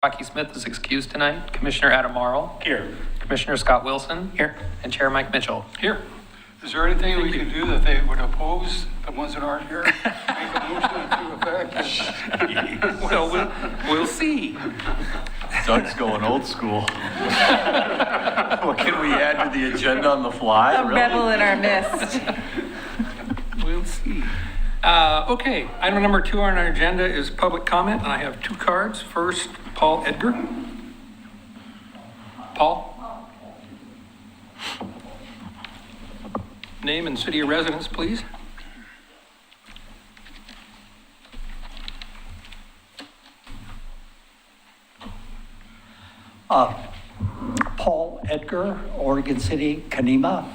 Rocky Smith is excused tonight. Commissioner Adam Marl. Here. Commissioner Scott Wilson. Here. And Chair Mike Mitchell. Here. Is there anything we can do that they would oppose, the ones that aren't here? Make a motion to effect? Well, we'll see. Doug's going old school. What can we add to the agenda on the fly? A Really? rebel in our midst. We'll see. Okay, item number 2 on our agenda is public comment, and I have 2 cards. First, Paul Edgar. Paul? Name and city of residence, please. Paul Edgar, Oregon City, Kanema,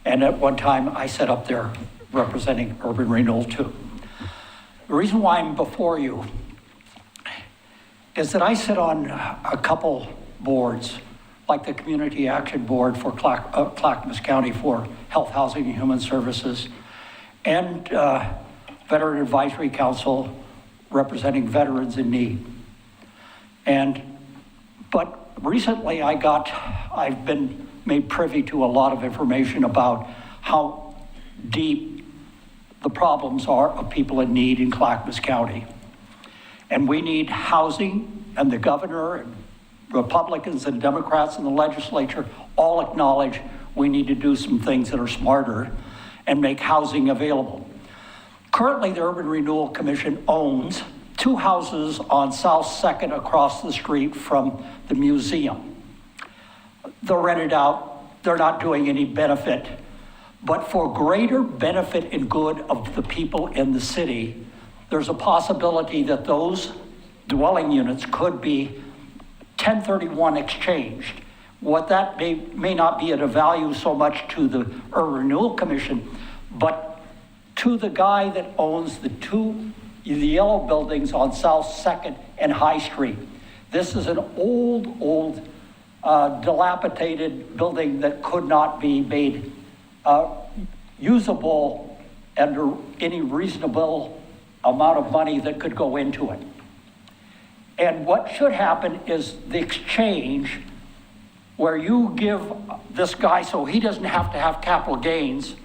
and at one time I sat up there representing Urban Renewal too. The reason why I'm before you is that I sit on a couple boards, like the Community Action Board for Clackamas County for Health, Housing, and Human Services, and Veteran Advisory Council representing veterans in need. But recently I've been made privy to a lot of information about how deep the problems are of people in need in Clackamas County. And we need housing, and the governor, and Republicans and Democrats in the legislature all acknowledge we need to do some things that are smarter and make housing available. Currently, the Urban Renewal Commission owns 2 houses on South 2nd across the street from the museum. They're rented out, they're not doing any benefit, but for greater benefit and good of the people in the city, there's a possibility that those dwelling units could be 1031 exchanged. What that may not be at a value so much to the Urban Renewal Commission, but to the guy that owns the yellow buildings on South 2nd and High Street. This is an old, dilapidated building that could not be made usable under any reasonable amount of money that could go into it. And what should happen is the exchange where you give this guy, so he doesn't have to have capital gains,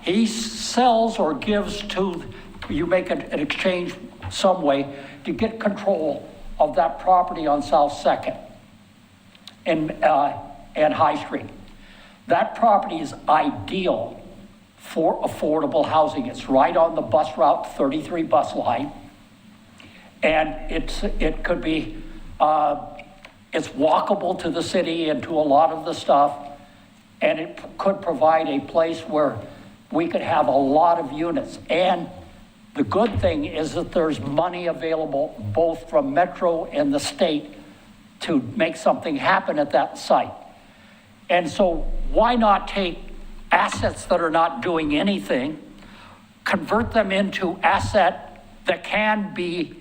he sells or gives to, you make an exchange some way to get control of that property on South 2nd and High Street. That property is ideal for affordable housing. It's right on the bus route 33 bus line. And it could be, it's walkable to the city and to a lot of the stuff. And it could provide a place where we could have a lot of units. And the good thing is that there's money available both from Metro and the state to make something happen at that site. And so why not take assets that are not doing anything, convert them into asset that can be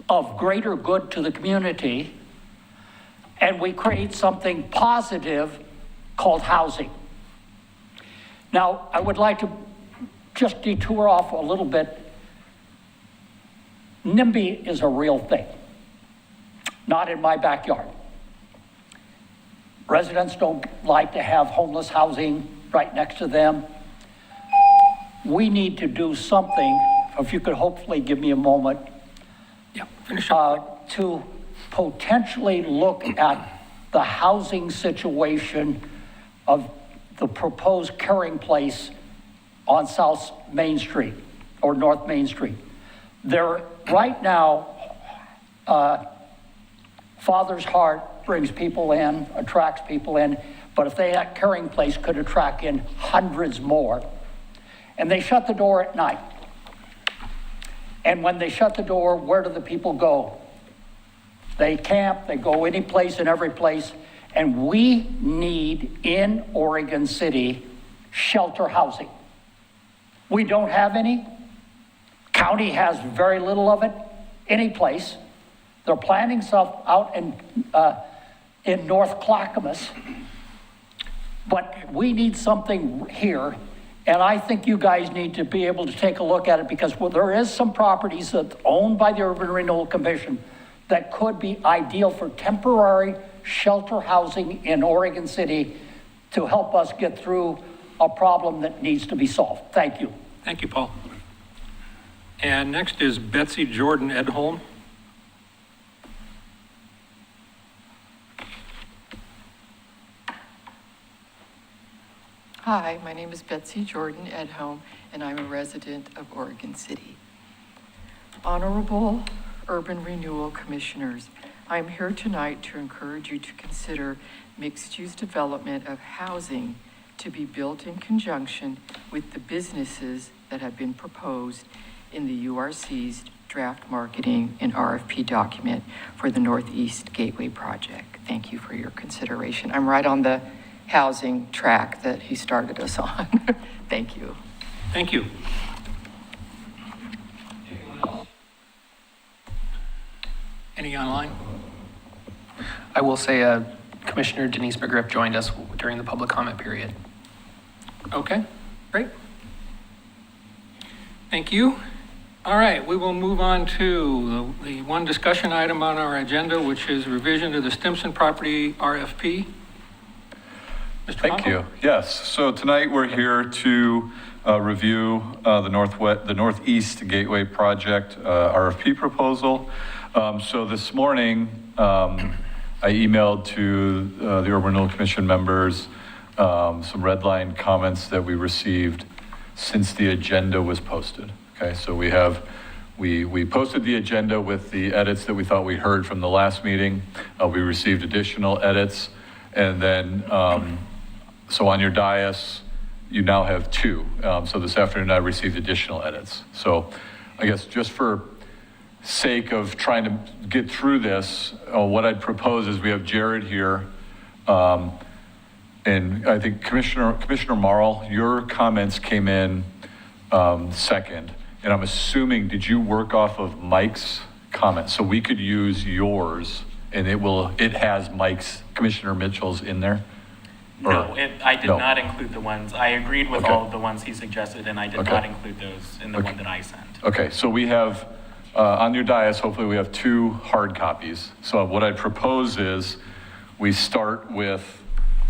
of greater good to the community, and we create something positive called housing. Now, I would like to just detour off a little bit. NIMBY is a real thing, not in my backyard. Residents don't like to have homeless housing right next to them. We need to do something, if you could hopefully give me a moment, Yeah, finish up. to potentially look at the housing situation of the proposed carrying place on South Main Street or North Main Street. There, right now, Father's Heart brings people in, attracts people in, but if that carrying place could attract in hundreds more. And they shut the door at night. And when they shut the door, where do the people go? They camp, they go any place and every place. And we need in Oregon City shelter housing. We don't have any. County has very little of it, any place. They're planning stuff out in North Clackamas. But we need something here, and I think you guys need to be able to take a look at it because there is some properties that's owned by the Urban Renewal Commission that could be ideal for temporary shelter housing in Oregon City to help us get through a problem that needs to be solved. Thank you. Thank you, Paul. And next is Betsy Jordan Edholm. Hi, my name is Betsy Jordan Edholm, and I'm a resident of Oregon City. Honorable Urban Renewal Commissioners, I am here tonight to encourage you to consider mixed-use development of housing to be built in conjunction with the businesses that have been proposed in the URC's draft marketing and RFP document for the Northeast Gateway Project. Thank you for your consideration. I'm right on the housing track that he started us on. Thank you. Thank you. Any online? I will say Commissioner Denise McGriff joined us during the public comment period. Okay, great. Thank you. All right, we will move on to the one discussion item on our agenda, which is revision to the Stimson property RFP. Mr. Thank Conkle? you. Yes, so tonight we're here to review the Northeast Gateway Project RFP proposal. So this morning, I emailed to the Urban Renewal Commission members some red line comments that we received since the agenda was posted. Okay, so we posted the agenda with the edits that we thought we heard from the last meeting. We received additional edits, and then so on your dais, you now have two. So this afternoon I received additional edits. So I guess just for sake of trying to get through this, what I'd propose is we have Jared here. And I think Commissioner Marl, your comments came in second. And I'm assuming, did you work off of Mike's comments? So we could use yours and it has Commissioner Mitchell's in there? No, I did No. not include the ones, I agreed with Okay. all of the ones he suggested, and I did Okay. not include those in the Okay. one that I sent. Okay, so we have, on your dais, hopefully we have two hard copies. So what I propose is we start with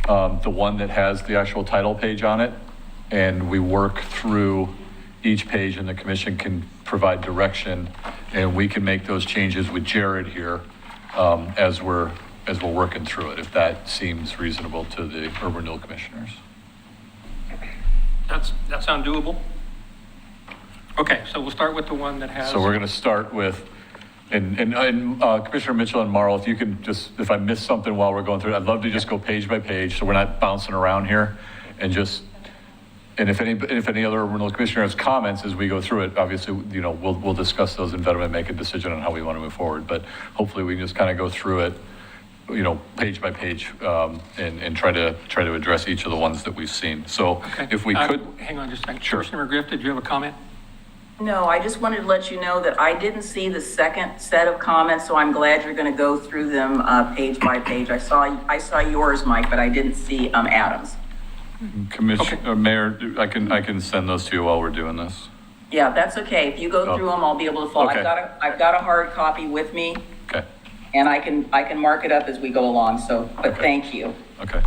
the one that has the actual title page on it, and we work through each page, and the commission can provide direction, and we can make those changes with Jared here as we're working through it, if that seems reasonable to the Urban Renewal Commissioners. That sound doable? Okay, so we'll start with the one that has. So we're going to start with, and Commissioner Mitchell and Marl, if you can just, if I missed something while we're going through it, I'd love to just go page by page, so we're not bouncing around here, and if any other renewal commissioner has comments as we go through it, obviously, we'll discuss those in Veteran and make a decision on how we want to move forward, but hopefully we can just kind of go through it, page by page, and try to address each of the ones that we've seen. So Okay. if we could. Hang on just a second. Sure. Commissioner McGriff, did you have a comment? No, I just wanted to let you know that I didn't see the second set of comments, so I'm glad you're going to go through them page by page. I saw yours, Mike, but I didn't see Adam's. Commissioner, Mayor, I can send those to you while we're doing this. Yeah, that's okay. If you go through them, I'll be able to follow. Okay. I've got a hard copy with me, Okay, and I can mark it up as we go along. So, but Okay. thank you. okay.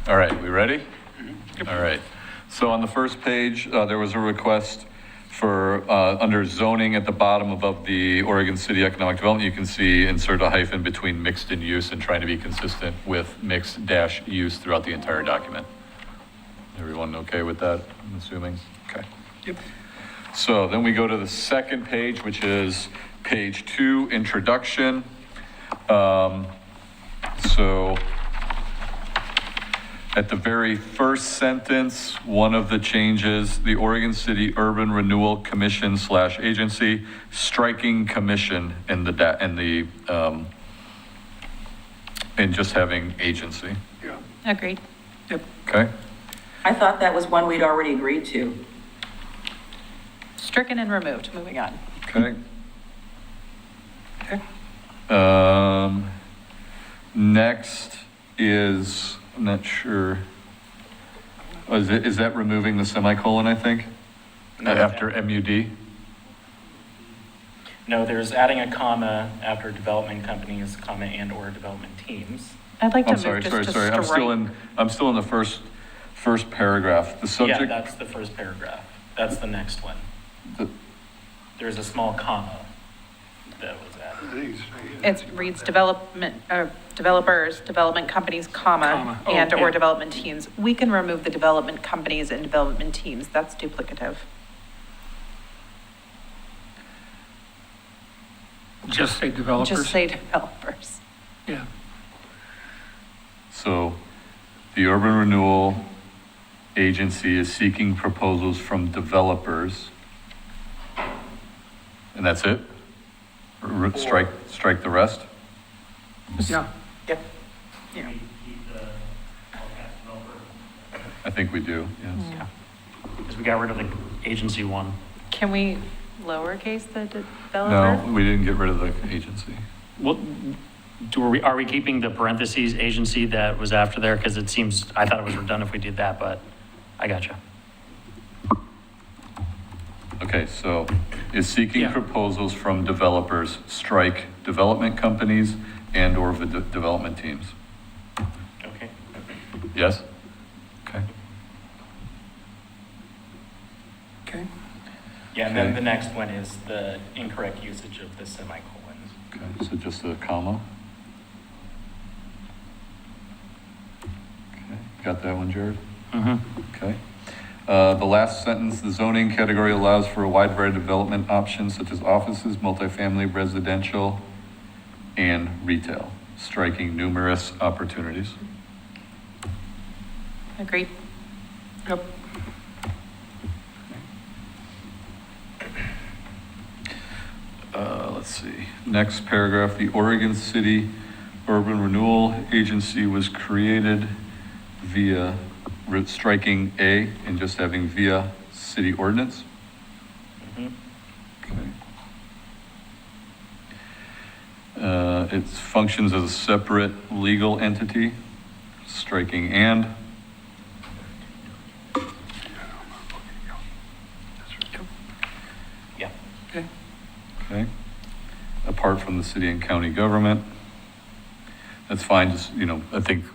All right, we ready? All right. So on the first page, there was a request for, under zoning at the bottom above the Oregon City Economic Development, you can see insert a hyphen between mixed and use and trying to be consistent with mixed dash use throughout the entire document. Everyone okay with that, I'm assuming? Okay. Yep. So then we go to the second page, which is page 2, introduction. So at the very first sentence, one of the changes, the Oregon City Urban Renewal Commission / agency, striking commission and and just having agency. Agreed. Yep. Okay? I thought that was one we'd already agreed to. Stricken and removed. Moving on. Okay. Okay. Next is, I'm not sure, is that removing the semicolon, I think? No. After MUD? No, there's adding a comma after development companies, comma, and/or development teams. I'd like to I'm move sorry, just sorry, to sorry. I'm still in the first paragraph. The Yeah, subject, that's the first paragraph. That's the next one. the- There's a small comma that was added. It reads developers, development companies, Comma. Oh, and/or yeah. development teams. We can remove the development companies and development teams. That's duplicative. Just say developers. Just say developers. Yeah. so the Urban Renewal Agency is seeking proposals from developers. And that's it? Strike the rest? Yeah. Yep. Yeah. I think we do, yes. Because we got rid of the agency one. Can we lowercase the No, developer? we didn't get rid of the agency. What, are we keeping the parentheses agency that was after there? Because it seems, I thought it was redundant if we did that, but I got you. Okay, so is seeking Yeah. proposals from developers, strike development companies and/or the development teams. Okay. Yes? Okay. Okay. Yeah, and then Okay. the next one is the incorrect usage of the semicolon. Okay, so just a comma. Okay, got that one, Jared? Mm-hmm. Okay. The last sentence, the zoning category allows for a wide variety of development options such as offices, multifamily, residential, and retail, striking numerous opportunities. Agreed. Yep. Let's see, next paragraph, the Oregon City Urban Renewal Agency was created via striking A and just having via city ordinance. Mhm. Okay. It functions as a separate legal entity, striking and. Yeah. Okay. Okay. Apart from the city and county government. That's fine, just, I think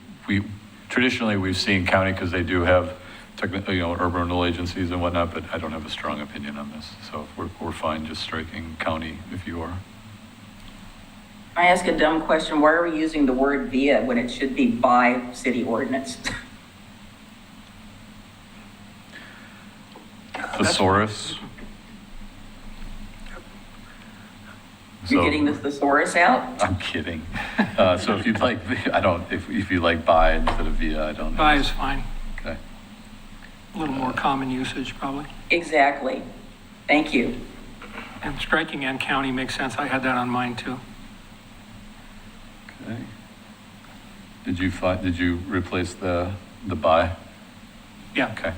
traditionally we've seen county because they do have urban renewal agencies and whatnot, but I don't have a strong opinion on this. So we're fine just striking county if you are. I ask a dumb question, why are we using the word via when it should be by city ordinance? Thesaurus. You're So- getting the thesaurus out? I'm kidding. So if you'd like, if you like by instead of via, I don't know. By is fine. Okay. A little more common usage, probably. Exactly. Thank you. And striking and county makes sense. I had that on mine too. Okay. Did you replace the by? Yeah. Okay.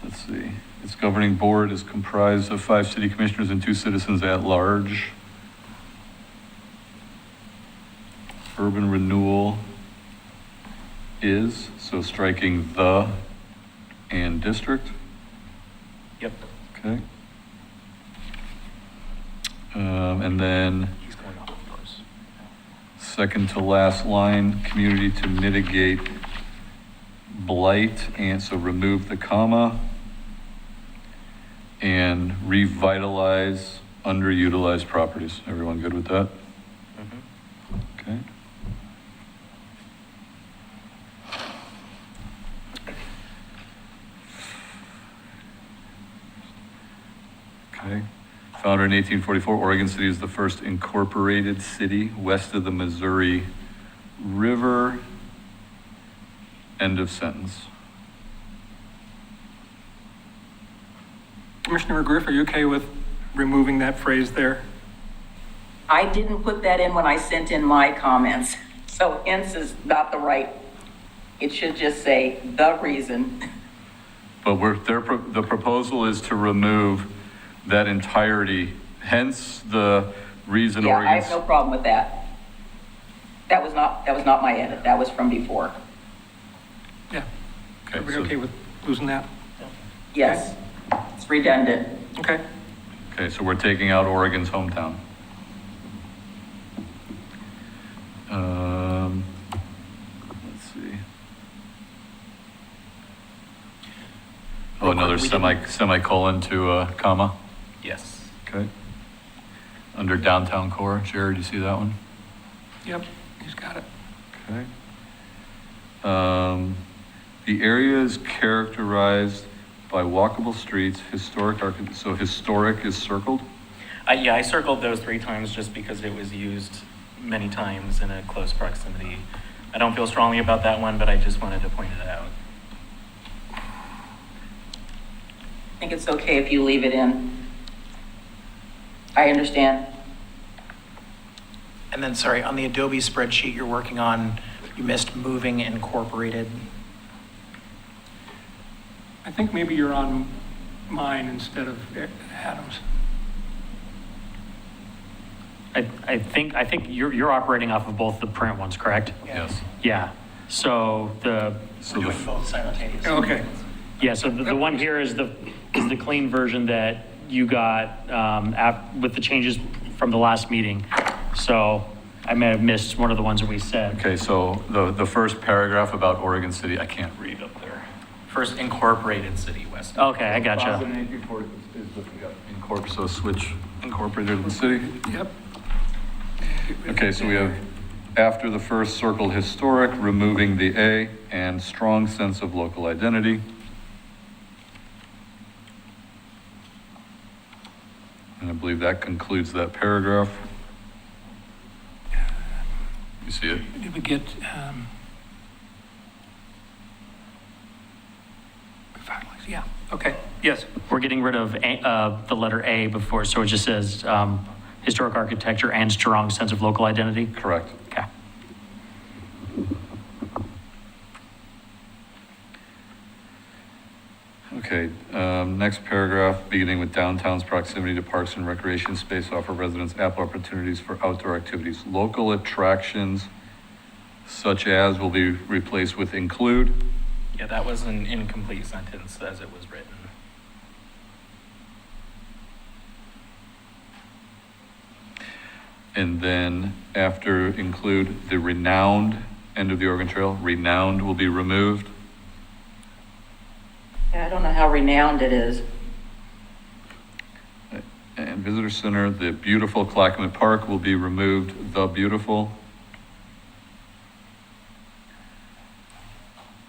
Let's see. Its governing board is comprised of 5 city commissioners and 2 citizens at large. Urban renewal is, so striking the and district. Yep. Okay. And then He's going off of yours. second to last line, community to mitigate blight, and so remove the comma. And revitalize underutilized properties. Everyone good with that? Mhm. Okay. Okay. Founded in 1844, Oregon City is the first incorporated city west of the Missouri River. End of sentence. Commissioner McGriff, are you okay with removing that phrase there? I didn't put that in when I sent in my comments, so hence is not the right. It should just say the reason. But the proposal is to remove that entirety, hence the reason Yeah, I Oregon's. have no problem with that. That was not my edit. That was from before. Yeah. Okay, Everybody so- okay with losing that? Yes, it's redundant. Okay. Okay, so we're taking out Oregon's hometown. Let's see. Oh, another semicolon to comma. Yes. Okay. Under downtown core, Jared, you see that one? Yep, he's got it. Okay. The area is characterized by walkable streets, so historic is circled? Yeah, I circled those 3 times just because it was used many times in a close proximity. I don't feel strongly about that one, but I just wanted to point it out. I think it's okay if you leave it in. I understand. And then, sorry, on the Adobe spreadsheet you're working on, you missed moving incorporated. I think maybe you're on mine instead of Adam's. I think you're operating off of both the print ones, correct? Yes. Yeah. So the, We're doing both simultaneously. Okay. yeah, so the one here is the clean version that you got with the changes from the last meeting. So I may have missed one of the ones that we said. Okay, so the first paragraph about Oregon City, I can't read up there. First, incorporated city west. Okay, I gotcha. So switch incorporated to the city. Yep. Okay, so we have after the first circled historic, removing the A, and strong sense of local identity. And I believe that concludes that paragraph. You see it? Did we get, yeah, okay, yes. We're getting rid of the letter A before, so it just says historic architecture and strong sense of local identity. Correct. Okay. Okay, next paragraph, beginning with downtown's proximity to parks and recreation space offer residents ample opportunities for outdoor activities. Local attractions such as will be replaced with include. Yeah, that was an incomplete sentence as it was written. And then after include the renowned, end of the Oregon Trail, renowned will be removed. Yeah, I don't know how renowned it is. And visitor center, the beautiful Clackamas Park will be removed, the beautiful.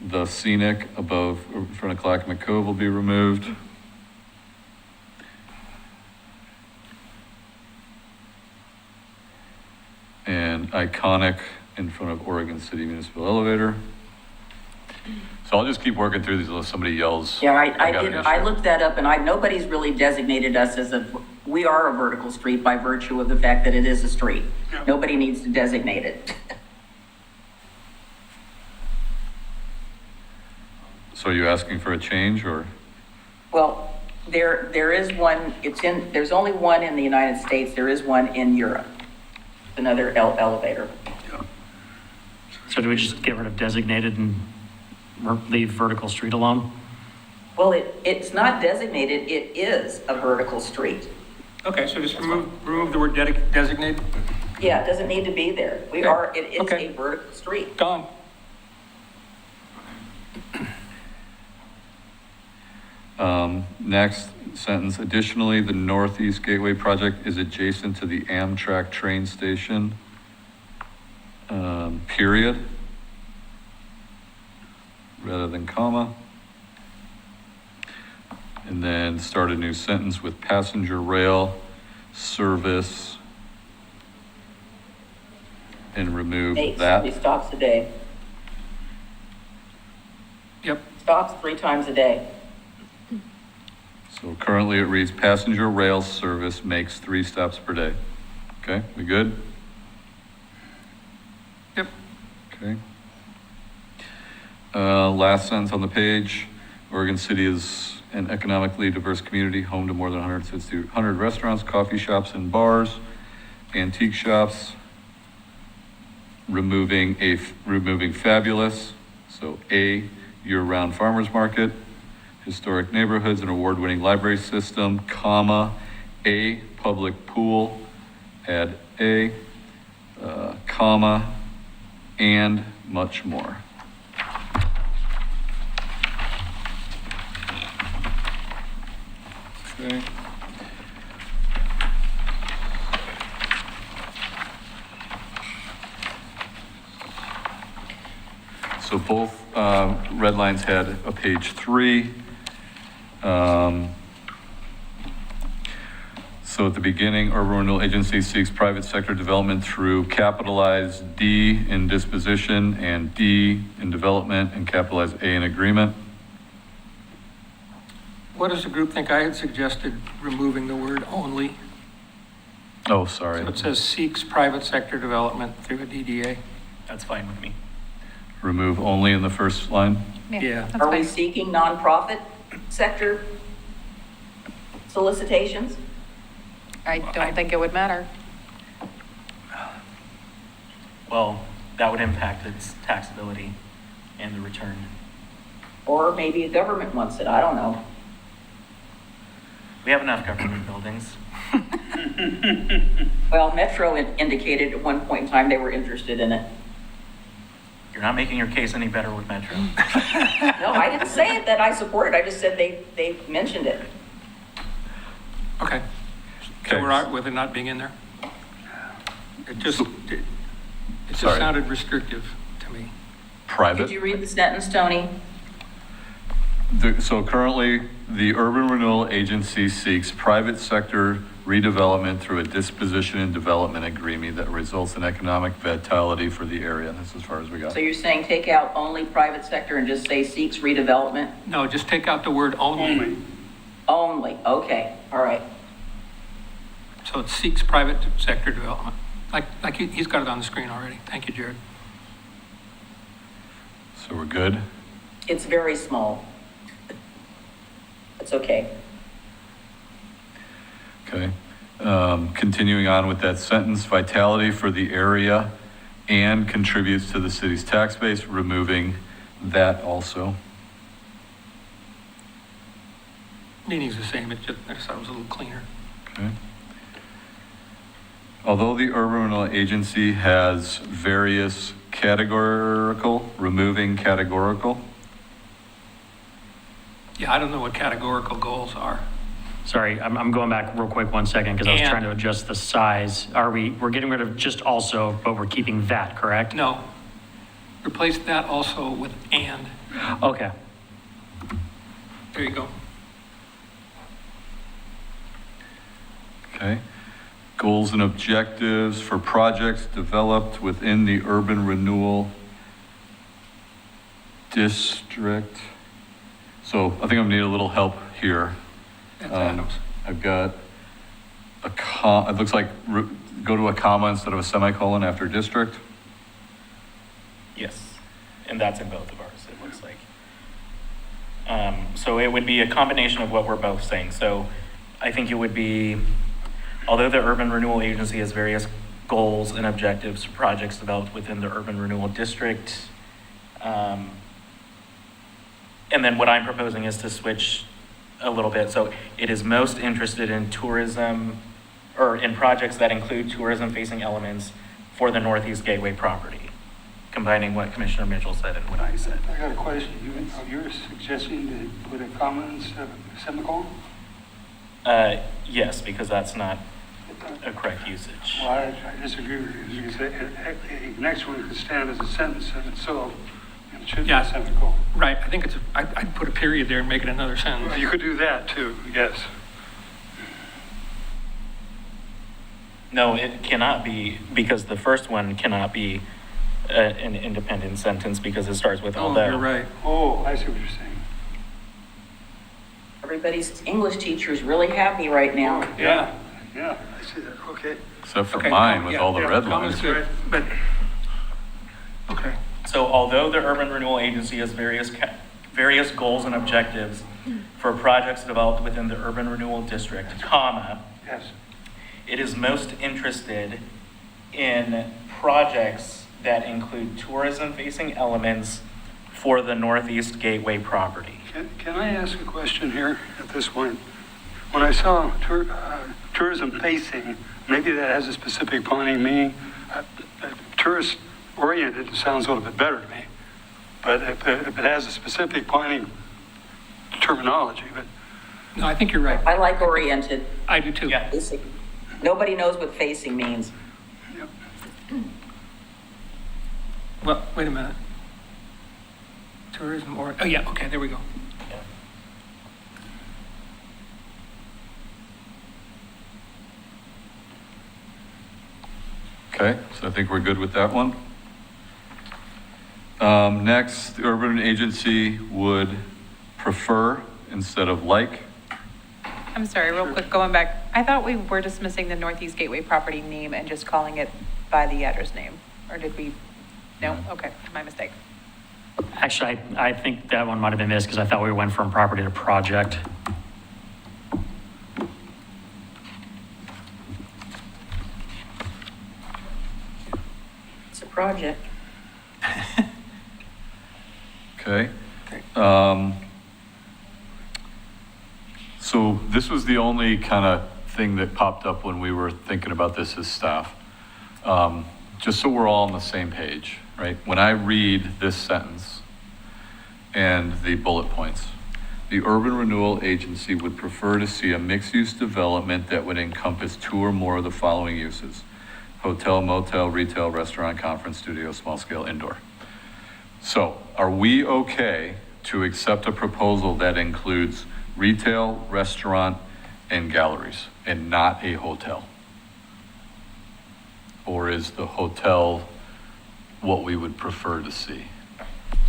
The scenic above, in front of Clackamas Cove will be removed. And iconic in front of Oregon City Municipal Elevator. So I'll just keep working through these unless somebody yells. Yeah, got I an did, issue. I looked that up and nobody's really designated us as we are a vertical street by virtue of the fact that it is a street. Nobody needs to designate it. So are you asking for a change or? Well, there is one, there's only one in the United States, there is one in Europe. Another elevator. So do we just get rid of designated and leave vertical street alone? Well, it's not designated, it is a vertical street. Okay, so just remove the word designated. Yeah, it doesn't need to be there. It is Okay. a vertical street. Gone. Next sentence, additionally, the Northeast Gateway project is adjacent to the Amtrak train station, period, rather than comma. And then start a new sentence with passenger rail service and remove Eight that. stops a day. Yep. Stops 3 times a day. So currently it reads passenger rail service makes 3 stops per day. Okay, we good? Yep. Okay. Last sentence on the page, Oregon City is an economically diverse community, home to more than 100 restaurants, coffee shops, and bars, antique shops, removing fabulous, so A, year-round farmers market, historic neighborhoods and award-winning library system, comma, a public pool, add a, comma, and much more. Okay. So both red lines had a page 3. So at the beginning, Urban Renewal Agency seeks private sector development through capitalized D in disposition and D in development and capitalized A in agreement. What does the group think? I had suggested removing the word only. Oh, sorry. So it says seeks private sector development through a DDA. That's fine with me. Remove only in the first line. Yeah. That's Are we fine. seeking nonprofit sector solicitations? I don't think it would matter. Well, that would impact its taxability and the return. Or maybe a government wants it, I don't know. We have enough government buildings. Well, Metro indicated at one point in time they were interested in it. You're not making your case any better with Metro. No, I didn't say it that I support it, I just said they mentioned it. Okay. So Okay. we're all right with it not being in there? It just Sorry. sounded restrictive to me. Private. Could you read the sentence, Tony? So currently, the Urban Renewal Agency seeks private sector redevelopment through a disposition and development agreement that results in economic vitality for the area. That's as far as we got. So you're saying take out only private sector and just say seeks redevelopment? No, just take out the word only. Only, okay, all right. So it seeks private sector development. Like he's got it on the screen already. Thank you, Jared. So we're good? It's very small. It's okay. Okay. Continuing on with that sentence, vitality for the area and contributes to the city's tax base, removing that also. Meaning's the same, I just thought it was a little cleaner. Okay. Although the Urban Renewal Agency has various categorical, removing categorical. Yeah, I don't know what categorical goals are. Sorry, I'm going back real quick 1 second because I was And- trying to adjust the size. We're getting rid of just also, but we're keeping that, correct? No. Replace that also with and. Okay. There you go. Okay. Goals and objectives for projects developed within the Urban Renewal District. So I think I'm gonna need a little help here. That's Adams. I've got it looks like go to a comma instead of a semicolon after district. Yes, and that's in both of ours, it looks like. So it would be a combination of what we're both saying. So I think it would be, although the Urban Renewal Agency has various goals and objectives for projects developed within the Urban Renewal District. And then what I'm proposing is to switch a little bit. So it is most interested in tourism, or in projects that include tourism-facing elements for the Northeast Gateway property, combining what Commissioner Mitchell said and what I said. I got a question. You're suggesting to put a comma instead of a semicolon? Yes, because that's not a correct usage. Well, I disagree with you. Because the next one could stand as a sentence in itself, and it should be Yeah. a semicolon. Right, I think I'd put a period there and make it another sentence. Well, you could do that too, yes. No, it cannot be, because the first one cannot be an independent sentence because it starts with Oh, although. you're right. Oh, I see what you're saying. Everybody's English teacher is really happy right now. Yeah, I see that, okay. Except for Okay, mine with yeah, all the yeah, red comma's lines. good, but, okay. So although the Urban Renewal Agency has various goals and objectives for projects developed within the Urban Renewal District, comma, Yes, it is most interested in projects that include tourism-facing elements for the Northeast Gateway property. Can I ask a question here at this point? When I saw tourism facing, maybe that has a specific planning meaning. Tourist oriented sounds a little bit better to me. But if it has a specific planning terminology, but No, I think you're right. I like oriented. I do too. Yeah. Facing. Nobody knows what facing means. yep. Well, wait a minute. Tourism or, oh yeah, okay, there we go. Okay, so I think we're good with that one. Next, the urban agency would prefer instead of like. I'm sorry, real quick, going back. I thought we were dismissing the Northeast Gateway property name and just calling it by the address name. Or did we? No? Okay, my mistake. Actually, I think that one might have been missed because I thought we went from property to project. It's a project. Okay. So this was the only kind of thing that popped up when we were thinking about this as staff. Just so we're all on the same page, right? When I read this sentence and the bullet points, the urban renewal agency would prefer to see a mixed-use development that would encompass 2 or more of the following uses: hotel, motel, retail, restaurant, conference, studio, small-scale, indoor. So are we okay to accept a proposal that includes retail, restaurant, and galleries, and not a hotel? Or is the hotel what we would prefer to see?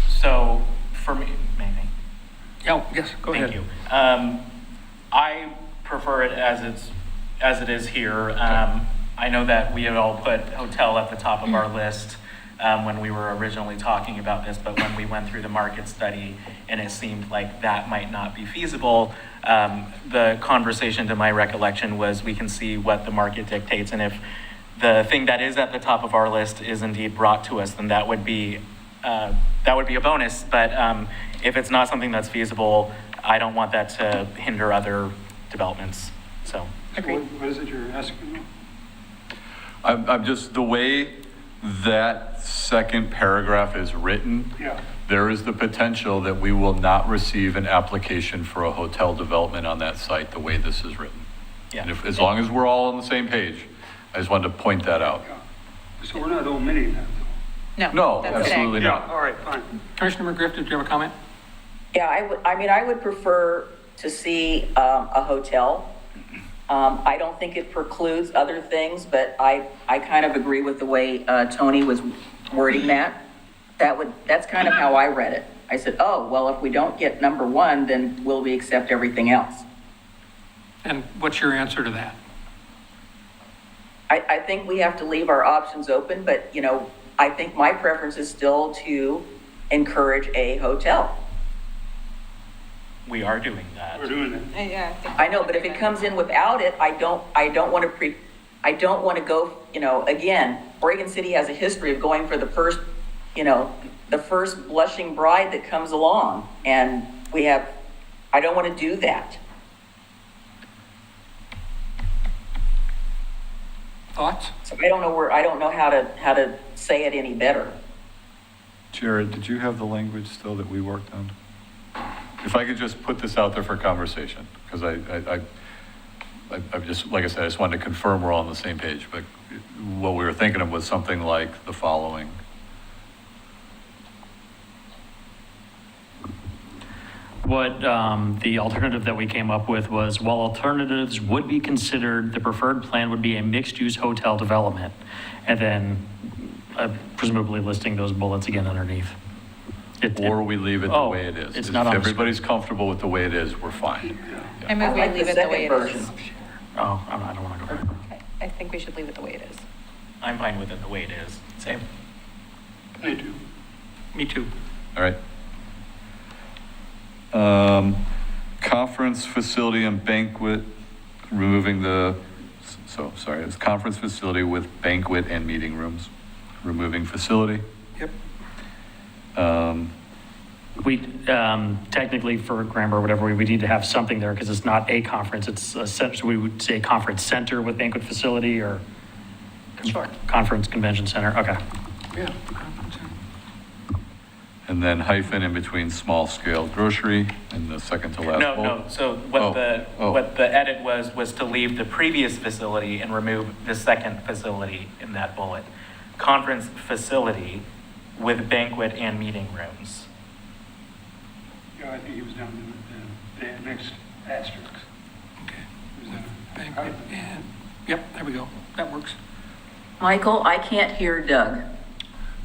So for me, maybe. Yeah, yes, go ahead. Thank you. I prefer it as it is here. I know that we had all put hotel at the top of our list when we were originally talking about this, but when we went through the market study and it seemed like that might not be feasible, the conversation, to my recollection, was we can see what the market dictates, and if the thing that is at the top of our list is indeed brought to us, then that would be a bonus. But if it's not something that's feasible, I don't want that to hinder other developments. So. What is it you're asking? I'm just, the way that second paragraph is written, Yeah. there is the potential that we will not receive an application for a hotel development on that site the way this is written. Yeah. And as long as we're all on the same page, I just wanted to point that out. So we're not omitting that. No, that's absolutely today. not. All right, fine. Commissioner McGriff, did you have a comment? Yeah, I would prefer to see a hotel. I don't think it precludes other things, but I kind of agree with the way Tony was wording that. That's kind of how I read it. I said, oh, well, if we don't get number 1, then will we accept everything else? And what's your answer to that? I think we have to leave our options open, but, I think my preference is still to encourage a hotel. We are doing that. We're doing it. Yeah, I know, but if it comes in without it, I don't want to go, again, Oregon City has a history of going for the first blushing bride that comes along. And I don't want to do that. Thoughts? So I don't know how to say it any better. Jared, did you have the language still that we worked on? If I could just put this out there for conversation, because I just, like I said, I just wanted to confirm we're all on the same page, but what we were thinking of was something like the following. What the alternative that we came up with was, while alternatives would be considered, the preferred plan would be a mixed-use hotel development, and then presumably listing those bullets again underneath. Or we leave it the Oh, way it is. it's If not on the everybody's comfortable with the way it is, we're fine. I move we like the leave it the way it second is. version. Oh, I don't want to go back. I think we should leave it the way it is. I'm fine with it the way it is. Same. Me too. Me too. All right. Conference facility and banquet, removing it's conference facility with banquet and meeting rooms, removing facility. Yep. We, technically for grammar or whatever, we need to have something there because it's not a conference, it's a center, so we would say conference center with banquet facility or Sure. conference convention center, okay. Yeah. And then hyphen in between small scale grocery and the second to last No, bullet. no, so Oh, what the edit was to leave the previous facility and remove the second facility in that bullet. Conference facility with banquet and meeting rooms. Yeah, I think he was down in the next asterisk. Okay. Banquet and, yep, there we go. That works. Michael, I can't hear Doug.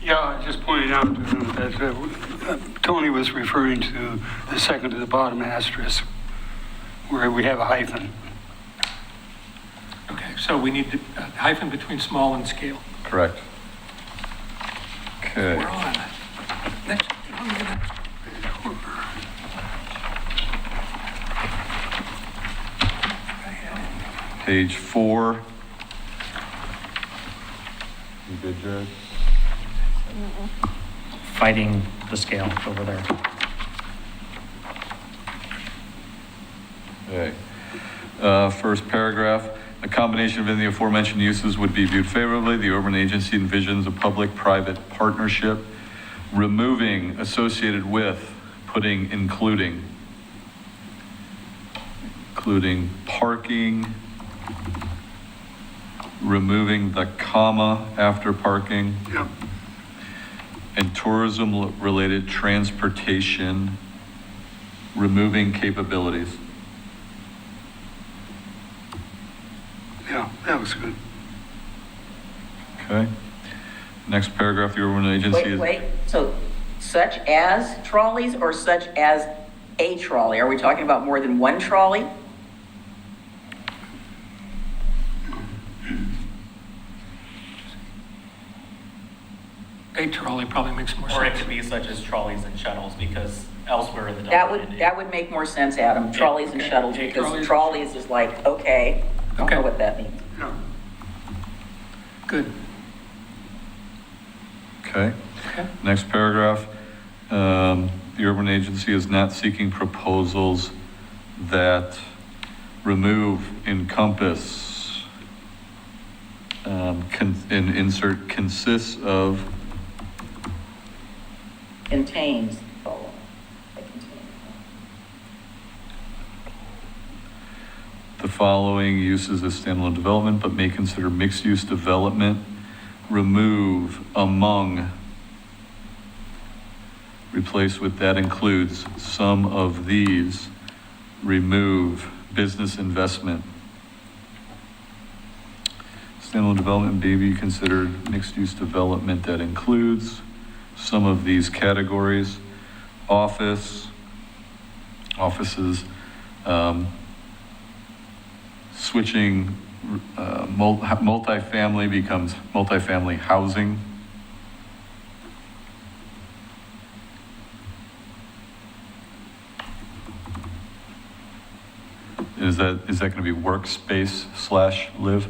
Yeah, I just pointed out to him that Tony was referring to the second to the bottom asterisk, where we have a hyphen. Okay, so we need to hyphen between small and scale. Correct. Okay. We're on. Next, on to the next. Page 4. You good, Jared? Fighting the scale over there. Okay. First paragraph, a combination of any of the aforementioned uses would be viewed favorably. The urban agency envisions a public-private partnership, removing associated with, putting including parking, removing the comma after parking, Yep. and tourism-related transportation, removing capabilities. Yeah, that was good. Okay. Next paragraph, the urban agency is. Wait, so such as trolleys or such as a trolley? Are we talking about more than one trolley? A trolley probably makes more sense. Or it could be such as trolleys and shuttles, because elsewhere in the document. That would make more sense, Adam, trolleys and okay. shuttles, Yeah, because trolleys. trolleys is like, okay, don't Okay. know what that means. Yeah. Good. Okay. Okay. Next paragraph, the urban agency is not seeking proposals that remove, encompass, and insert consists of, Contains. Oh, they contain. the following uses as standalone development, but may consider mixed-use development, remove among, replace with that includes some of these, remove business investment. Standalone development may be considered mixed-use development that includes some of these categories, offices, switching, multifamily becomes multifamily housing. Is that going to be workspace/live?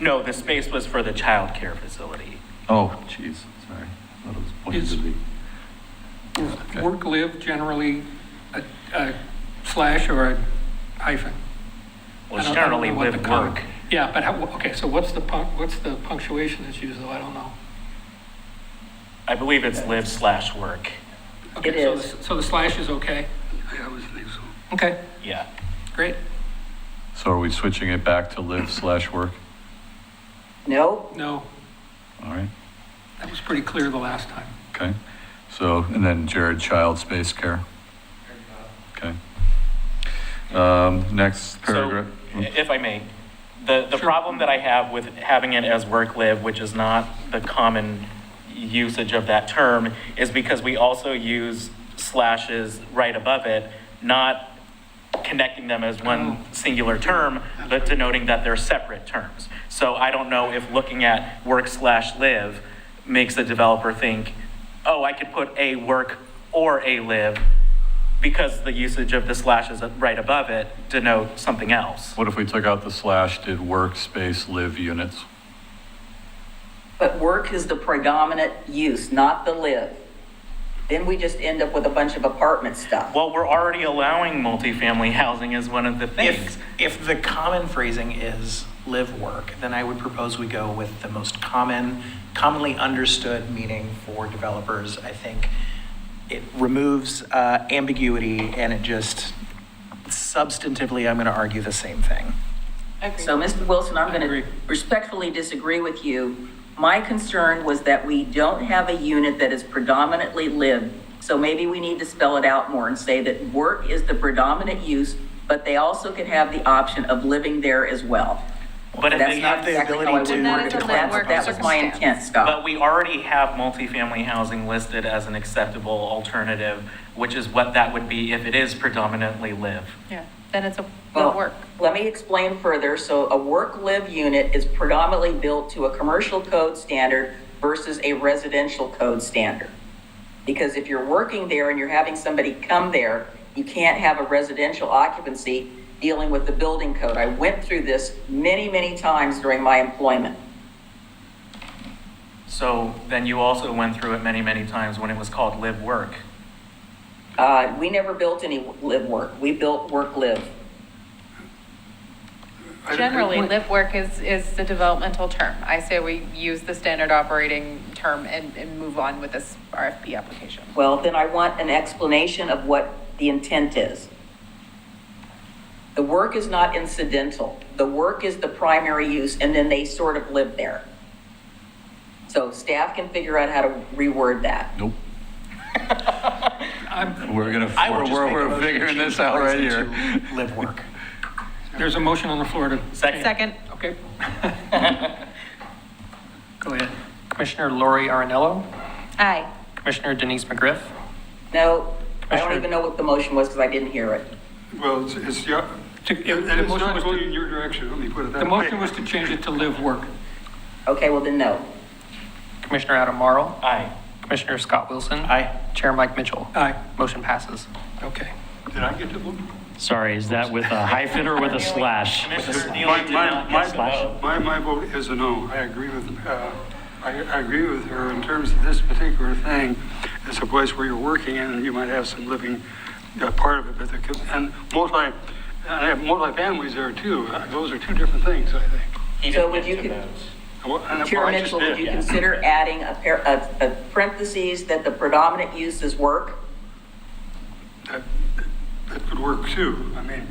No, the space was for the child care facility. Oh, geez, sorry. I thought it was pointed to the. Okay. Work, live, generally a slash or a hyphen. Well, I it's don't generally know what live the com- work. Yeah, but okay, so what's the punctuation that's used though? I don't know. I believe it's live/work. Okay, It so is. so the slash is okay? I always think so. Okay, Yeah. great. So are we switching it back to live/work? No, No, All right, that was pretty clear the last time. okay. So, and then Jared, child space care. Okay. Next paragraph. So, if I may, the Sure. problem that I have with having it as work-live, which is not the common usage of that term, is because we also use slashes right above it, not connecting them as one singular term, but denoting that they're separate terms. So I don't know if looking at work/live makes the developer think, oh, I could put a work or a live, because the usage of the slashes right above it denote something else. What if we took out the slash, did workspace live units? But work is the predominant use, not the live. Then we just end up with a bunch of apartment stuff. Well, we're already allowing multifamily housing as one of the things. If the common phrasing is live work, then I would propose we go with the most commonly understood meaning for developers. I think it removes ambiguity, and it just substantively, I'm going to argue the same thing. So, Mr. Wilson, I'm going agree. to respectfully disagree with you. My concern was that we don't have a unit that is predominantly live. So maybe we need to spell it out more and say that work is the predominant use, but they also can have the option of living there as well. But if That's they not have the exactly how I ability would to. word it, but that was my intent, Scott. But we already have multifamily housing listed as an acceptable alternative, which is what that would be if it is predominantly live. Yeah, then it's a Well, will work. Let me explain further. So a work-live unit is predominantly built to a commercial code standard versus a residential code standard. Because if you're working there and you're having somebody come there, you can't have a residential occupancy dealing with the building code. I went through this many, many times during my employment. So then you also went through it many, many times when it was called live work. We never built any live work. We built work-live. Generally, live work is the developmental term. I say we use the standard operating term and move on with this RFP application. Well, then I want an explanation of what the intent is. The work is not incidental. The work is the primary use, and then they sort of live there. So staff can figure out how to reword that. Nope. I'm- We're gonna, I would just make a we're motion figuring to this out right here. to live work. There's a motion on the floor to. Second. Okay. Go ahead. Commissioner Lori Arinello, Aye. Commissioner Denise McGriff, No, I don't Commissioner- even know what the motion was because I didn't hear it. Well, it's, yeah, To- and The it's motion not was going to- in your direction, let me put it that the way. motion was to change it to live work. Okay, well then no. Commissioner Adam Marl, Aye. Commissioner Scott Wilson. Aye. Chair Mike Mitchell. Aye. Motion passes. Okay. Did I get to vote? Sorry, is that with a hyphen or with a slash? Commissioner Neely My, did not my, get to my, vote. my vote is a no. I agree with, I agree with her in terms of this particular thing. It's a place where you're working and you might have some living part of it, but there could, and I have multi-families there too. Those are two different things, I think. He So didn't would get you to con- vote. Chair I just Mitchell, would did. you consider adding a parentheses that the predominant use is work? That could work too. I mean,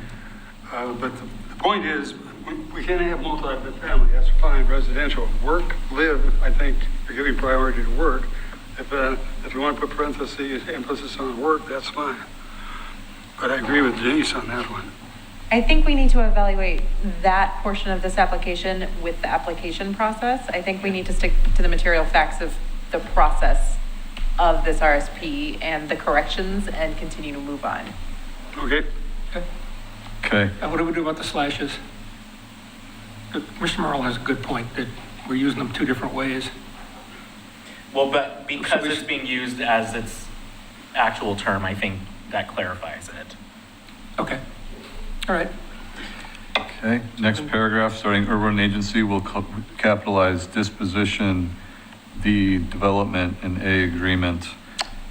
but the point is, we can't have multi-family, that's fine, residential. Work, live, I think you're giving priority to work. If you want to put parentheses, emphasis on work, that's fine. But I agree with Denise on that one. I think we need to evaluate that portion of this application with the application process. I think we need to stick to the material facts of the process of this RSP and the corrections and continue to move on. Okay? Okay, What do we do about the slashes? Commissioner Merle has a good point that we're using them two different ways. Well, but because So we it's being used as its actual term, I think that clarifies it. Okay. All right. okay. Next paragraph, starting urban agency will capitalize disposition, the development, and A agreement,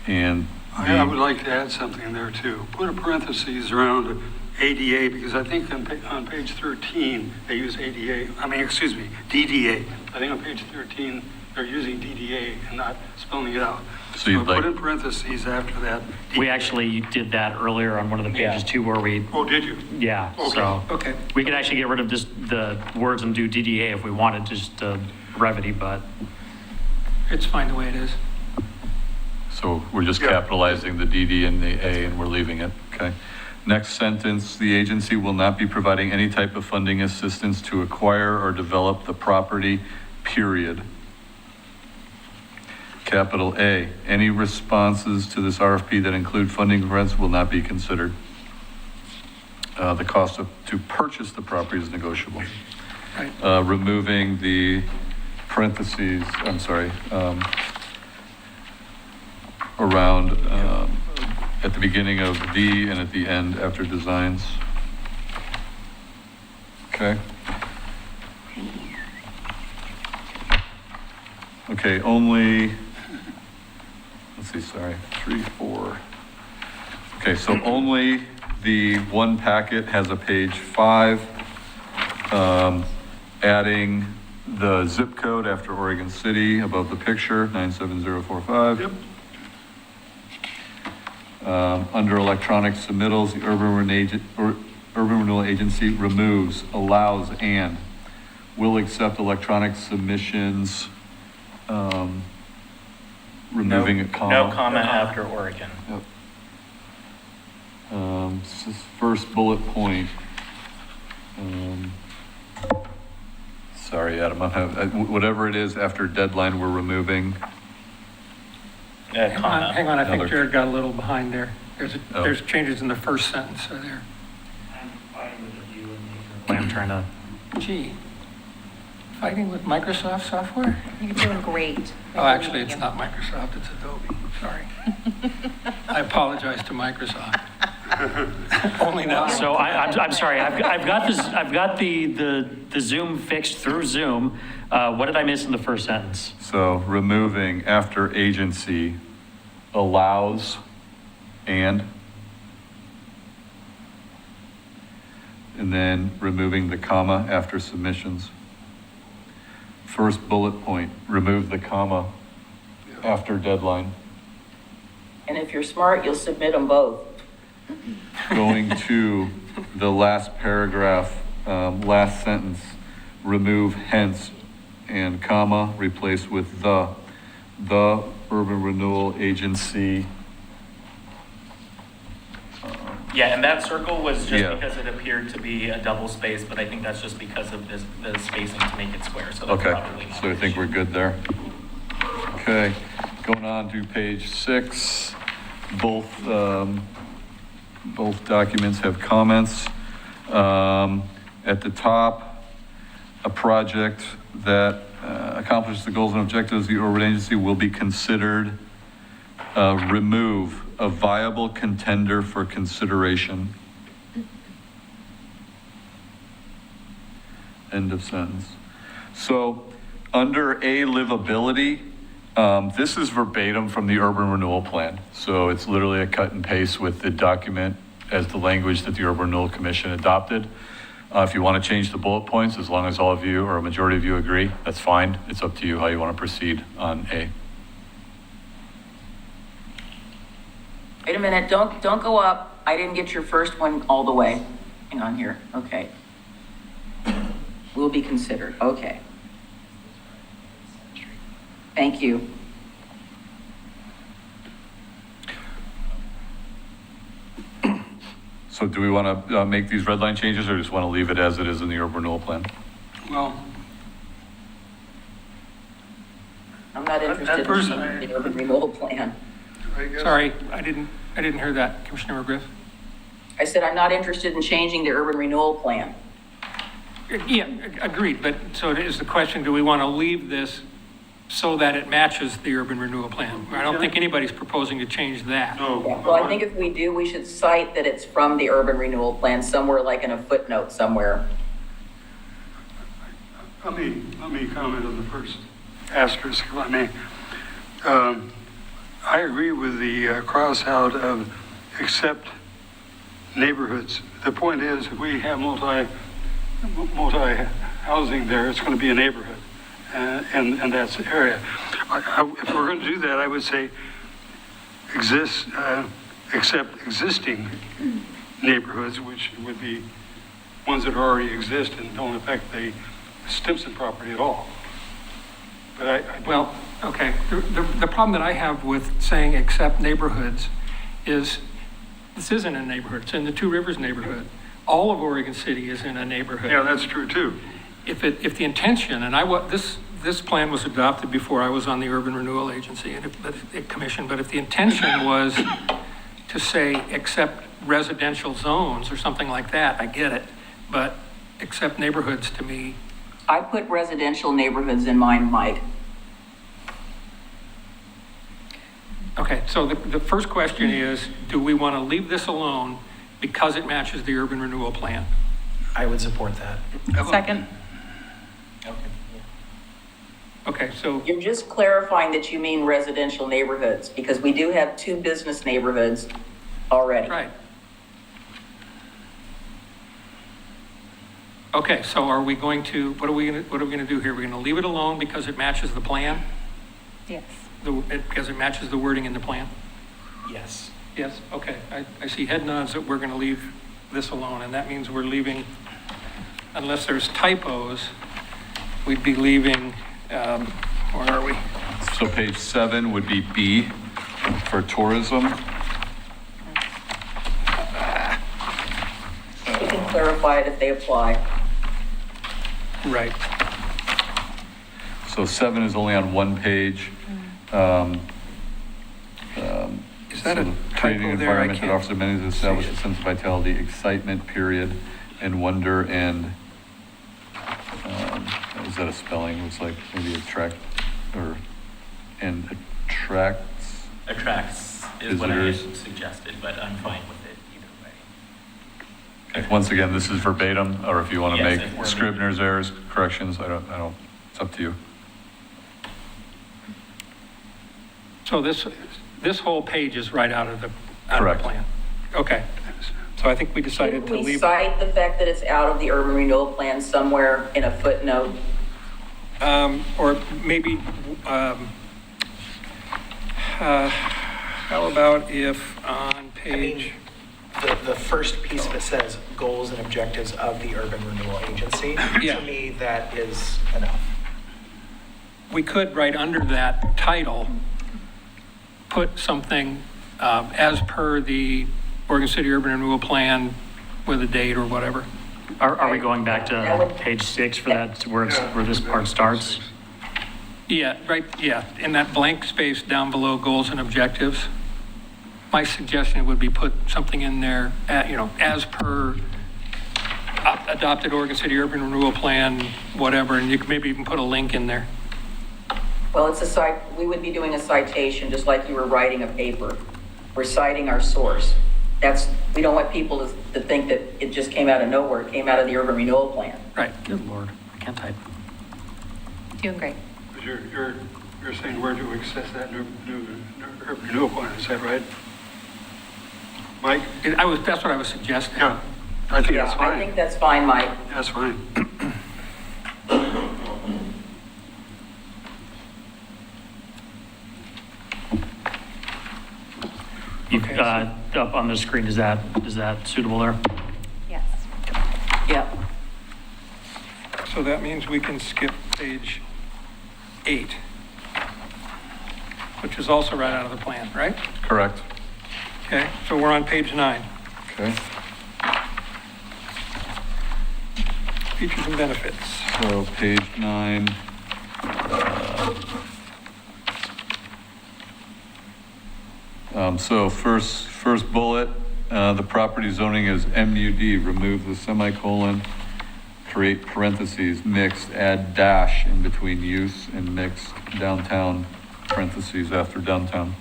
and I would like to add something there too. Put a parentheses around ADA, because I think on page 13, they use ADA, DDA. I think on page 13, they're using DDA and not spelling it out. So you'd put like- in parentheses after that. We DDA. actually did that earlier on one of the pages Yeah. too, where we, Oh, did you? yeah, Okay. so. Okay. We could actually get rid of just the words and do DDA if we wanted, just brevity, but It's fine the way it is. So we're just Yeah. capitalizing the DD and the A and we're leaving it, okay? Next sentence, the agency will not be providing any type of funding assistance to acquire or develop the property, period. Capital A, any responses to this RFP that include funding grants will not be considered. The cost to purchase the property is negotiable. Right. Removing the parentheses, I'm sorry, around, at the beginning of the and at the end after designs. Okay. Okay, only, let's see, sorry, 3, 4. Okay, so only the one packet has a page 5, adding the zip code after Oregon City above the picture, 97045. Yep. Under electronic submittals, the Urban Renewal Agency removes, allows, and will accept electronic submissions, removing a comma. No comment after Oregon. Yep. First bullet point. Sorry, Adam, whatever it is after deadline, we're removing. Hang on, I think Another- Jared got a little behind there. Oh. There's changes in the first sentence there. I'm fighting with you and I'm trying to. Gee, fighting with Microsoft software? You're doing great. Oh, actually, it's not Microsoft, it's Adobe, sorry. I apologize to Microsoft. Only now. So I'm sorry, I've got this, I've got the Zoom fixed through Zoom. What did I miss in the first sentence? So removing after agency allows and then removing the comma after submissions. First bullet point, remove the comma after deadline. And if you're smart, you'll submit them both. Going to the last paragraph, last sentence, remove hence and comma, replace with the Urban Renewal Agency. Yeah, and that circle was just Yeah. because it appeared to be a double space, but I think that's just because of this, the spacing to make it square, so that's Okay, probably not so I an think issue. we're good there. Okay, going on to page 6, both documents have comments. At the top, a project that accomplishes the goals and objectives of the urban agency will be considered remove a viable contender for consideration. End of sentence. So under A, livability, this is verbatim from the urban renewal plan. So it's literally a cut and paste with the document as the language that the Urban Renewal Commission adopted. If you want to change the bullet points, as long as all of you or a majority of you agree, that's fine. It's up to you how you want to proceed on A. Wait a minute, don't go up. I didn't get your first one all the way. Hang on here, okay. Will be considered, okay. Thank you. So do we want to make these red line changes or just want to leave it as it is in the urban renewal plan? Well, I'm not interested person, in the urban renewal plan. I guess. Sorry, I didn't hear that, Commissioner McGriff. I said I'm not interested in changing the urban renewal plan. Yeah, agreed, but so is the question, do we want to leave this so that it matches the urban renewal plan? I don't think anybody's proposing to change that. No. Well, I think if we do, we should cite that it's from the urban renewal plan somewhere, like in a footnote somewhere. Let me comment on the first asterisk, if I may. I agree with the cross out of except neighborhoods. The point is, if we have multi-housing there, it's going to be a neighborhood, and that's the area. If we're going to do that, I would say except existing neighborhoods, which would be ones that already exist and don't affect the Stimson property at all. But Well, okay, the problem that I have with saying except neighborhoods is, this isn't a neighborhood, it's in the Two Rivers neighborhood. All of Oregon City is in a neighborhood. yeah, that's true too. If the intention, and this plan was adopted before I was on the Urban Renewal Agency and Commission, but if the intention was to say except residential zones or something like that, I get it. But except neighborhoods, to me, I put residential neighborhoods in mine, Mike. okay, so the first question is, do we want to leave this alone because it matches the urban renewal plan? I would support that. Second. Okay. Okay, so, You're just clarifying that you mean residential neighborhoods, because we do have 2 business neighborhoods already. right. Okay, so are we going to, what are we going to do here? We're going to leave it alone because it matches the plan? Yes. Because it matches the wording in the plan? Yes. Yes, okay. I see head nods that we're going to leave this alone, and that means we're leaving, unless there's typos, we'd be leaving, where are we? So page 7 would be B for tourism. We can clarify it if they apply. Right. So 7 is only on one page. Is that So a the typo creating an there? I environment that can't offers amenities that establish see a it. sense of vitality, excitement, period, and wonder, and, is that a spelling? Looks like maybe attract, or, and attracts. Attracts is what I had Visitors. suggested, but I'm fine with it either way. Okay, once again, this is verbatim, or if you want to Yes, make if we're- Scrivener's errors, corrections, I don't, it's up to you. So this whole page is right out of the Correct. plan? Okay. So I think we decided Didn't to we leave, cite the fact that it's out of the urban renewal plan somewhere in a footnote? or maybe, how about if on page, The first piece of it says goals and objectives of the urban renewal agency. Yeah. To me, that is enough. we could, right under that title, put something, as per the Oregon City Urban Renewal Plan with a date or whatever. Are we going back to page 6 for that, where this part starts? Yeah, right, yeah, in that blank space down below goals and objectives. My suggestion would be put something in there, as per adopted Oregon City Urban Renewal Plan, whatever, and you could maybe even put a link in there. Well, we would be doing a citation, just like you were writing a paper. We're citing our source. We don't want people to think that it just came out of nowhere, it came out of the urban renewal plan. Right. Good Lord, I can't type. Doing great. But you're saying where to access that urban renewal plan, is that right? Mike? That's what I was suggesting. Yeah, I think that's Yeah, I fine. think that's fine, Mike. That's fine. Okay, Up on the screen, is that suitable there? Yes. Yep. So that means we can skip page 8, which is also right out of the plan, right? Correct. Okay, so we're on page 9, Okay. features and benefits. So page 9. So first bullet, the property zoning is MUD, remove the semicolon, create parentheses, mixed, add dash in between use and mixed, downtown, parentheses after downtown.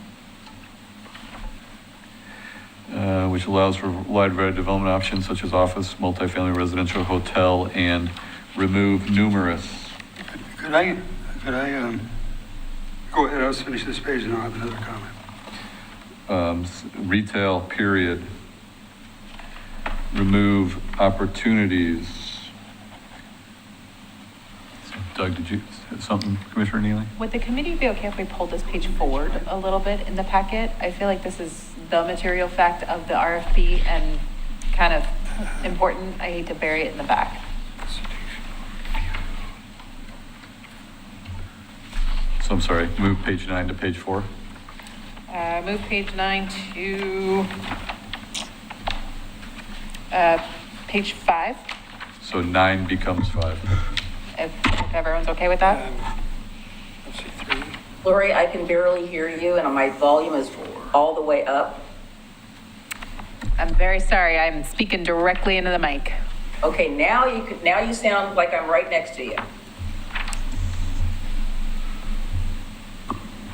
Which allows for a wide variety of development options such as office, multifamily, residential, hotel, and remove numerous. Could I, go ahead, let's finish this page and I'll have another comment. Retail, period. Remove opportunities. Doug, did you have something, Commissioner Neely? Would the committee be okay if we pulled this page forward a little bit in the packet? I feel like this is the material fact of the RFP and kind of important. I hate to bury it in the back. So I'm sorry, move page 9 to page 4. Move page 9 to page 5, So 9 becomes 5. if everyone's okay with that. Let's see, 3. Lori, I can barely hear you and my volume is all the way up. I'm very sorry, I'm speaking directly into the mic. Okay, now you sound like I'm right next to you.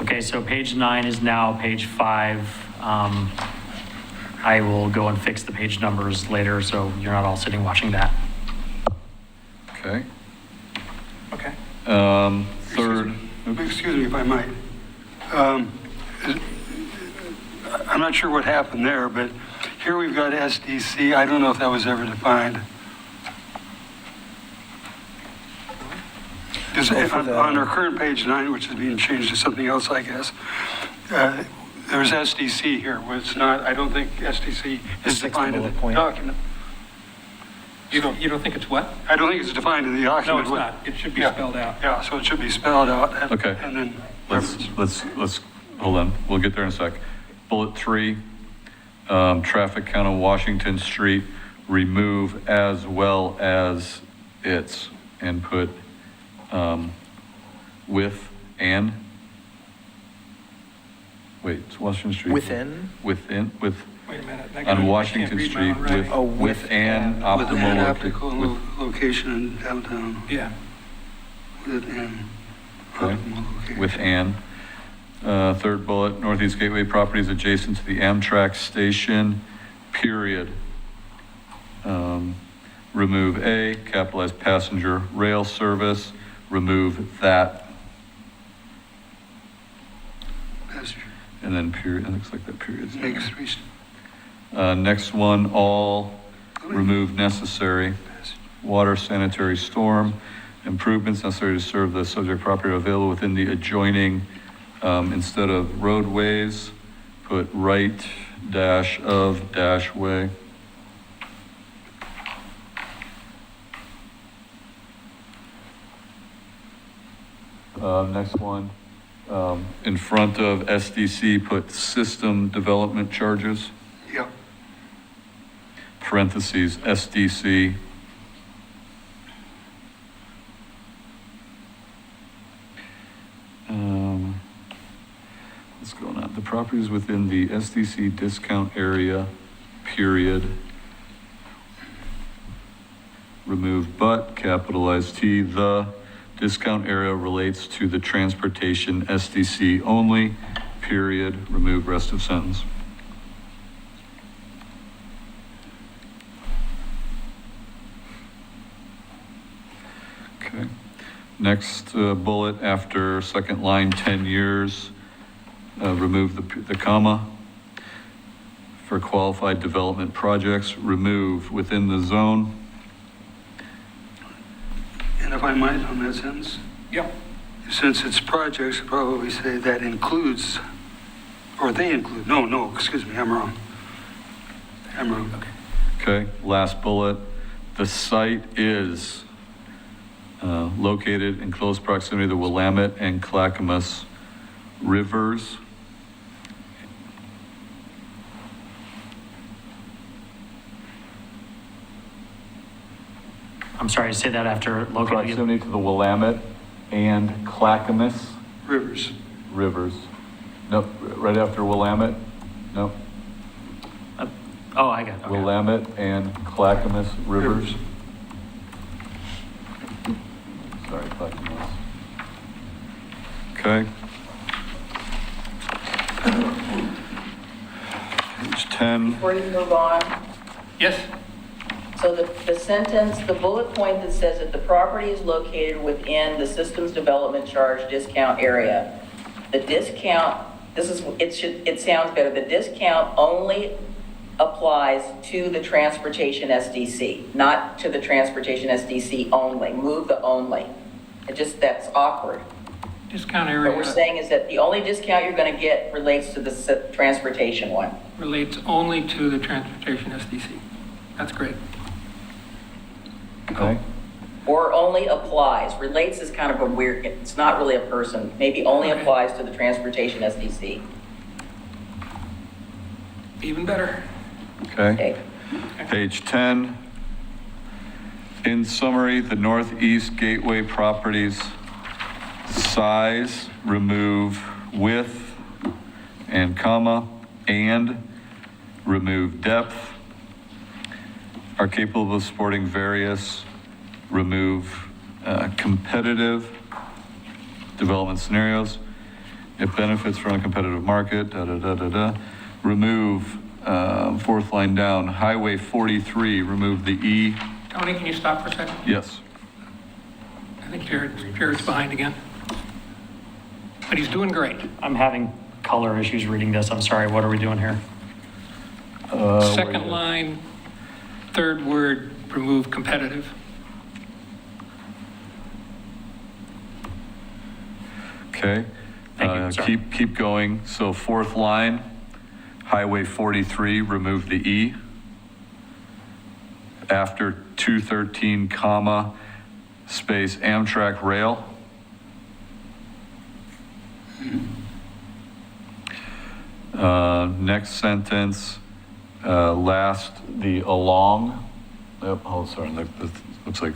Okay, so page 9 is now page 5. I will go and fix the page numbers later, so you're not all sitting watching that. Okay. Okay. Third, excuse me if I might. I'm not sure what happened there, but here we've got SDC. I don't know if that was ever defined. Is on our current page 9, which is being changed to something else, I guess, there's SDC here, where it's not, I don't think SDC is defined in the document. You don't think it's what? I don't think it's defined in the No, document. it's not. It should be spelled out. Yeah, so it should be spelled out. Okay. And then. Let's, hold on, we'll get there in a sec. Bullet 3, traffic count on Washington Street, remove as well as its, and put with and. Wait, it's Washington Street. Within? With, Wait a minute. on Washington Street with, Oh, with an With optimal an location. optical location in downtown. Yeah. With an Okay. optimal location. With an. Third bullet, Northeast Gateway properties adjacent to the Amtrak station, period. Remove A, capitalize passenger rail service, remove that, Passenger. and then period, it looks like that period's. Makes three. Next one, all, remove necessary. Water, sanitary, storm, improvements necessary to serve the subject property are available within the adjoining, instead of roadways, put right dash of dash way. Next one, in front of SDC, put system development charges, Yep. parentheses, SDC. What's going on? The properties within the SDC discount area, period. Remove but, capitalize T, the discount area relates to the transportation SDC only, period. Remove rest of sentence. Okay. Next bullet after second line, 10 years, remove the comma. For qualified development projects, remove within the zone. And if I might on that sentence, Yep. since it's projects, I'd probably say that includes, or they include, no, excuse me, I'm wrong. Okay, last bullet. The site is located in close proximity to the Willamette and Clackamas rivers. I'm sorry, say that after located. Proximity to the Willamette and Clackamas Rivers. rivers. Nope, right after Willamette? Nope. Oh, I got it. Okay. Willamette and Clackamas rivers. Sorry, Clackamas. Okay. Page 10. Before you move on, Yes. so the sentence, the bullet point that says that the property is located within the systems development charge discount area. The discount, it sounds better, the discount only applies to the transportation SDC, not to the transportation SDC only. Move the only. That's awkward. Discount What we're area saying is that the only discount you're going to get relates to the transportation one. relates only to the transportation SDC. That's great. Okay. Or only applies. Relates is kind of a weird, it's not really a person. Maybe only Okay. applies to the transportation SDC. Even better. Okay. Okay. Page 10. In summary, the Northeast Gateway properties size, remove width and comma, and remove depth, are capable of supporting various, remove competitive development scenarios. It benefits from a competitive market, Remove, fourth line down, Highway 43, remove the E. Tony, can you stop for a second? Yes. I think Jared's behind again. but he's doing great. I'm having color issues reading this. I'm sorry. What are we doing here? Second line, third word, remove competitive. Okay. Thank you. Sorry. Keep going. So fourth line, Highway 43, remove the E. After 213, comma, space Amtrak rail. Next sentence, last, the along. Oh, sorry, that looks like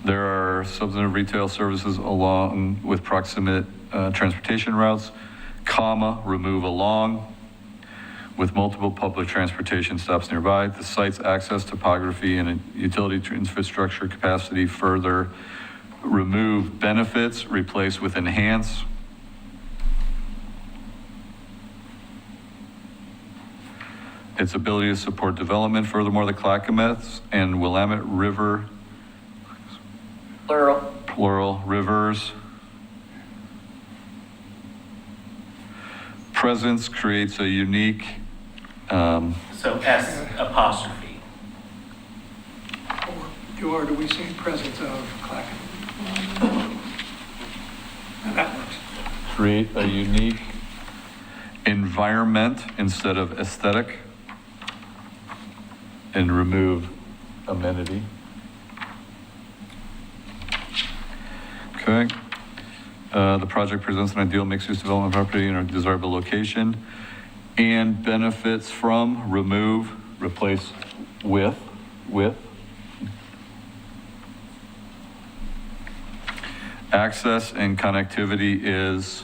there are substantive retail services along with proximate transportation routes, comma, remove along, with multiple public transportation stops nearby. The site's access, topography, and utility infrastructure capacity further remove benefits, replace with enhance. Its ability to support development. Furthermore, the Clackamas and Willamette River, plural, rivers, presence creates a unique, So S apostrophe. Or do we say presence of Clackamas? That works. create a unique environment instead of aesthetic, and remove amenity. Okay. The project presents an ideal mixed-use development property in a desirable location and benefits from, remove, replace with. Access and connectivity is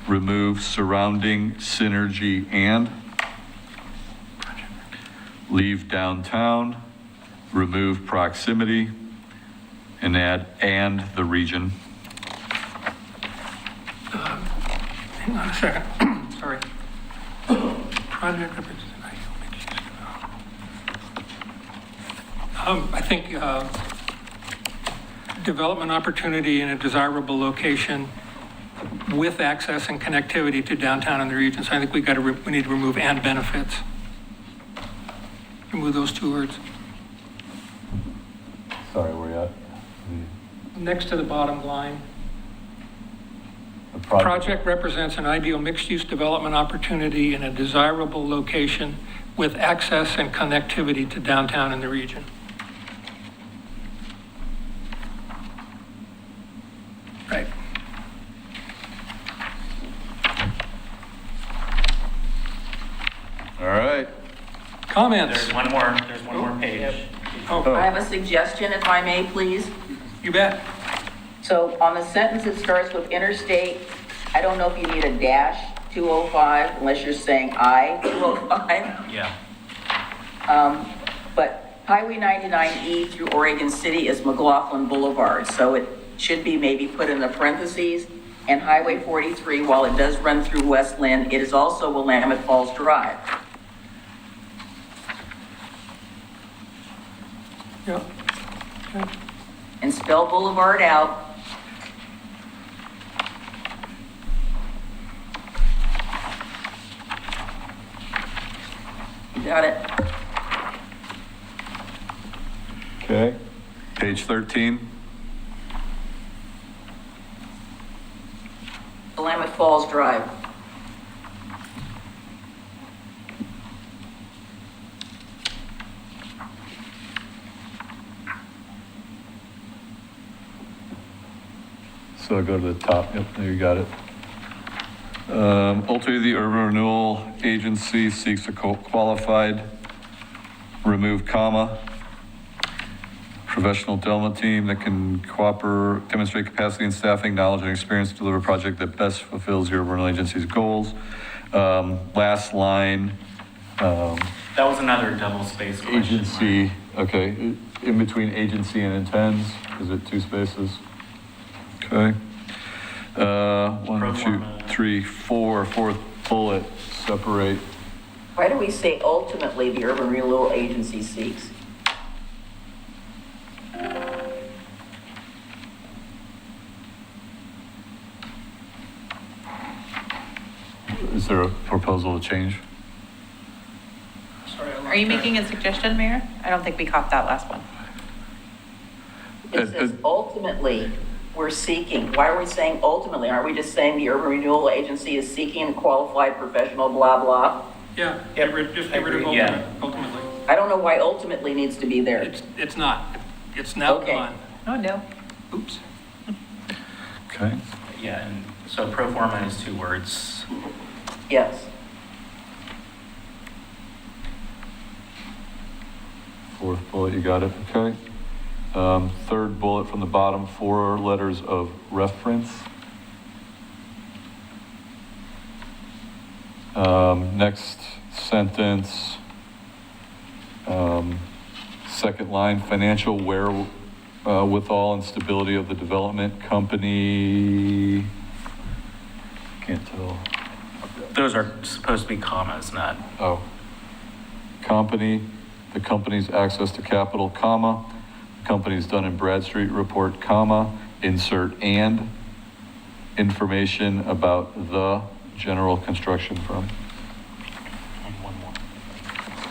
remove surrounding, synergy, and leave downtown, remove proximity, and add and the region. Hang on a second, sorry. Project represents an ideal mixed use development. I think development opportunity in a desirable location with access and connectivity to downtown and the region. So I think we need to remove and benefits. Remove those two words. Sorry, where you at? Next to the bottom line. The Project represents an ideal mixed-use development opportunity in a desirable location with access and connectivity to downtown and the region. Right. All right. Comments? There's one more page. Oh, I have a suggestion, if I may, please. you bet. So on the sentence that starts with interstate, I don't know if you need a dash 205 unless you're saying I-205. Yeah. But Highway 99E through Oregon City is McLaughlin Boulevard, so it should be maybe put in the parentheses. And Highway 43, while it does run through West Lynn, it is also Willamette Falls Drive. Yeah. Okay. And spell Boulevard out. You got it. Okay. Page 13. Willamette Falls Drive. So go to the top. Yep, there you got it. Ultimately, the Urban Renewal Agency seeks a qualified, remove comma, professional development team that can demonstrate capacity and staffing, knowledge and experience to deliver a project that best fulfills the Urban Renewal Agency's goals. Last line. That was another double space question. Agency, okay, in between agency and intends, is it two spaces? Okay. One, two, three, fourth bullet, separate. Why do we say ultimately the Urban Renewal Agency seeks? is there a proposal to change? Sorry, I lost Are you track. making a suggestion, Mayor? I don't think we caught that last one. It says ultimately, we're seeking, why are we saying ultimately? Aren't we just saying the Urban Renewal Agency is seeking a qualified professional, blah, blah? Yeah, just get rid of Yeah. ultimately. I don't know why ultimately needs to be there. It's not. It's now Okay. gone. Oh, no. Oops. Okay. Yeah, and so pro forma is 2 words. Yes. Fourth bullet, you got it, okay. Third bullet from the bottom, 4 letters of reference. Next sentence, second line, financial wherewithal and stability of the development company. Can't tell. Those are supposed to be commas, not, Oh. Company, the company's access to capital, comma, the company's Dun and Bradstreet report, comma, insert and information about the general construction firm. and one more.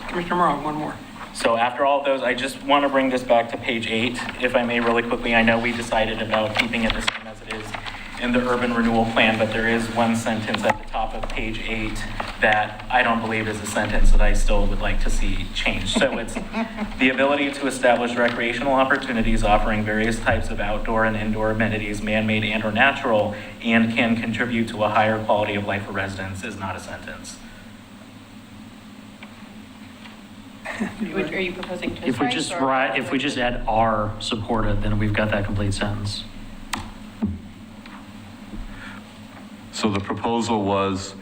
Commissioner Morrow, one more. So after all of those, I just want to bring this back to page 8, if I may, really quickly. I know we decided about keeping it the same as it is in the urban renewal plan, but there is one sentence at the top of page 8 that I don't believe is a sentence that I still would like to see changed. So it's the ability to establish recreational opportunities offering various types of outdoor and indoor amenities, man-made and or natural, and can contribute to a higher quality of life for residents is not a sentence. Are you proposing to If we strike just or- write, if we just add "are supported," then we've got that complete sentence. So the proposal was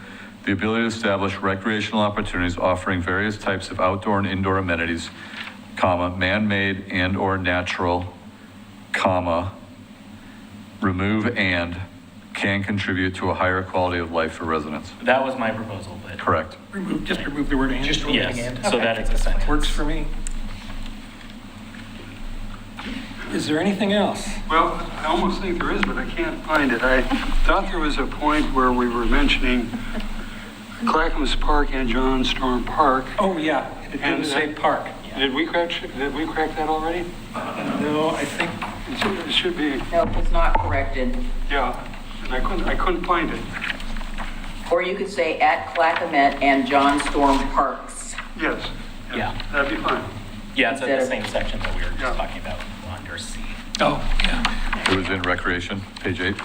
the ability to establish recreational opportunities offering various types of outdoor and indoor amenities, comma, man-made and or natural, comma, remove and can contribute to a higher quality of life for residents. That was my proposal, but Correct. Just remove the word and. Just remove yes, and. so that it's a sentence. Works for me. Is there anything else? Well, I almost think there is, but I can't find it. I thought there was a point where we were mentioning Clackamas Park and John Storm Park. Oh, yeah, it didn't say park. Did we crack that already? No, I think, It should be, No, it's not corrected. yeah, and I couldn't find it. Or you could say at Clackamas and John Storm Parks. Yes. Yeah. That'd be fine. Yeah, it's in Instead the of- same section that we were Yeah. just talking about under C. oh, yeah. It was in recreation, page 8.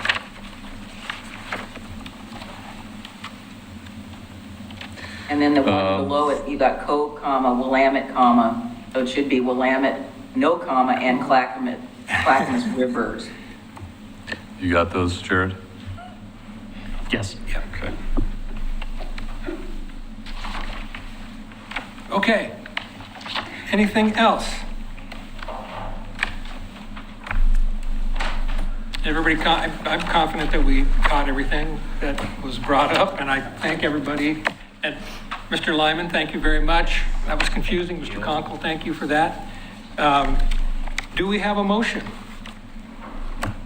And then the one below it, you got Cove, comma, Willamette, comma. So it should be Willamette, no comma, and Clackamas Rivers. You got those, Jared? Yes. Okay. Okay. Anything else? Everybody, I'm confident that we caught everything that was brought up, and I thank everybody. And Mr. Lyman, thank you very much. That was confusing. Mr. Conkle, thank you for that. Do we have a motion?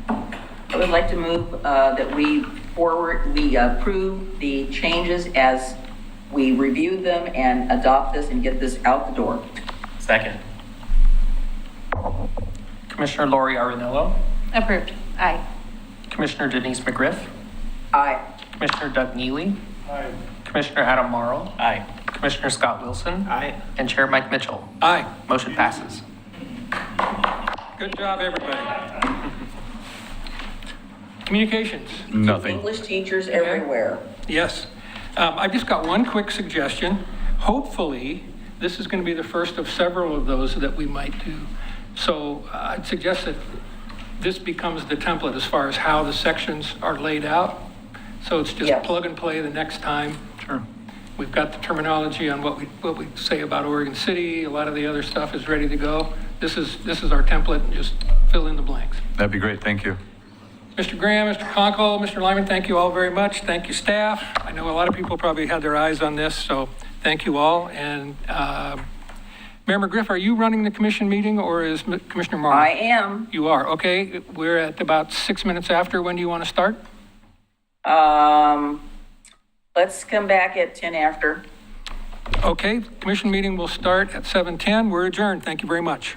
I would like to move that we approve the changes as we review them and adopt this and get this out the door. Second. Commissioner Lori Arenillo, Approved. Aye. Commissioner Denise McGriff, Aye. Commissioner Doug Neely, Commissioner Adam Morrow, Aye. Commissioner Scott Wilson, Aye. and Chair Mike Mitchell. Aye. Motion passes. Good job, everybody. Communications. Nothing. English teachers everywhere. Yes. I've just got one quick suggestion. Hopefully, this is going to be the first of several of those that we might do. So I'd suggest that this becomes the template as far as how the sections are laid out. So it's just Yes. plug and play the next time. Sure. We've got the terminology on what we say about Oregon City. A lot of the other stuff is ready to go. This is our template, and just fill in the blanks. That'd be great, thank you. Mr. Graham, Mr. Conkle, Mr. Lyman, thank you all very much. Thank you, staff. I know a lot of people probably had their eyes on this, so thank you all. And Mayor McGriff, are you running the commission meeting, or is Commissioner Morrow? I am. You are, okay. We're at about 6 minutes after. When do you want to start? Let's come back at 10 after. Okay, commission meeting will start at 7:10. We're adjourned. Thank you very much.